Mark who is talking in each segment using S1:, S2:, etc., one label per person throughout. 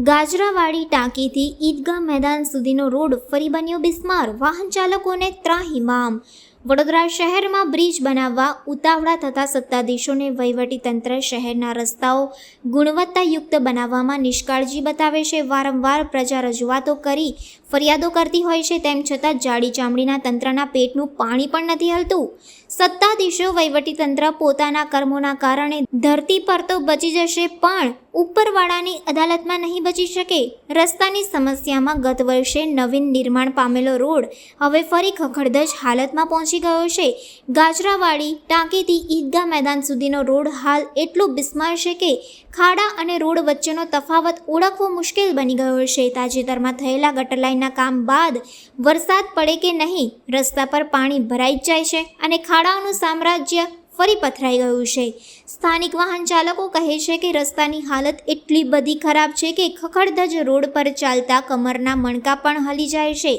S1: ગાજરાવાડી ટાંકીથી ઈદગાહ મેદાન સુધીનો રોડ ફરી બન્યો બિસ્માર, વાહન ચાલકોને ત્રાહિમામ। વડોદરા શહેરમાં બ્રિજ બનાવવા ઉતાવળા થતા સત્તાધીશોને વહીવટીતંત્ર શહેરના રસ્તાઓ ગુણવત્તાયુક્ત બનાવવામાં નિષ્કાળજી બતાવે છે। વારંવાર પ્રજા રજૂઆતો કરી ફરિયાદો કરતી હોય છે, તેમ છતાં જાડી ચામડીના તંત્રના પેટનું પાણી પણ નથી હલતું। સત્તાધીશો વહીવટીતંત્ર પોતાના કર્મોના કારણે ધરતી પર તો બચી જશે, પણ ઉપરવાળાની અદાલતમાં નહીં બચી શકે। રસ્તાની સમસ્યામાં ગત વર્ષે નવીન નિર્માણ પામેલો રોડ હવે ફરી ખખડધજ હાલતમાં પહોંચી ગયો છે। ગાજરાવાડી ટાંકીથી ઈદગાહ મેદાન સુધીનો રોડ હાલ એટલો બિસ્માર છે કે ખાડા અને રોડ વચ્ચેનો તફાવત ઓળખવો મુશ્કેલ બની ગયો છે। તાજેતરમાં થયેલા ગટર લાઇનના કામ બાદ વરસાદ પડે કે નહીં, રસ્તા પર પાણી ભરાઈ જ જાય છે અને ખાડાઓનું સામ્રાજ્ય ફરી પથરાઈ ગયું છે। સ્થાનિક વાહન ચાલકો કહે છે કે રસ્તાની હાલત એટલી બધી ખરાબ છે કે ખખડધજ રોડ પર ચાલતા કમરના મણકા પણ હલી જાય છે।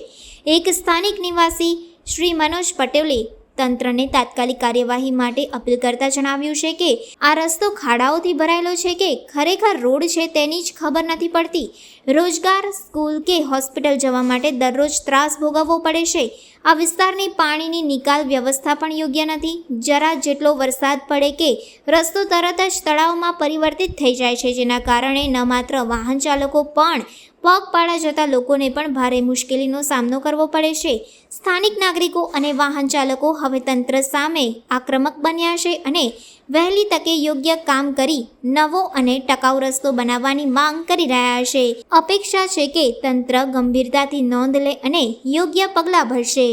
S1: એક સ્થાનિક નિવાસી શ્રી મનોજ પટેલે તંત્રને તાત્કાલિક કાર્યવાહી માટે અપીલ કરતા જણાવ્યું છે કે આ રસ્તો ખાડાઓથી ભરાયેલો છે કે ખરેખર રોડ છે તેની જ ખબર નથી પડતી। રોજગાર, સ્કૂલ કે હોસ્પિટલ જવા માટે દરરોજ ત્રાસ ભોગવવો પડે છે। આ વિસ્તારની પાણીની નિકાલ વ્યવસ્થા પણ યોગ્ય નથી। જરા જેટલો વરસાદ પડે કે રસ્તો તરત જ તળાવમાં પરિવર્તિત થઈ જાય છે, જેના કારણે ન માત્ર વાહન ચાલકો પણ પગપાળા જતા લોકોને પણ ભારે મુશ્કેલીનો સામનો કરવો પડે છે। સ્થાનિક નાગરિકો અને વાહન ચાલકો હવે તંત્ર સામે આક્રમક બન્યા છે અને વહેલી તકે યોગ્ય કામ કરી નવો અને ટકાઉ રસ્તો બનાવવાની માંગ કરી રહ્યા છે। અપેક્ષા છે કે તંત્ર ગંભીરતાથી નોંધ લે અને યોગ્ય પગલાં ભરશે।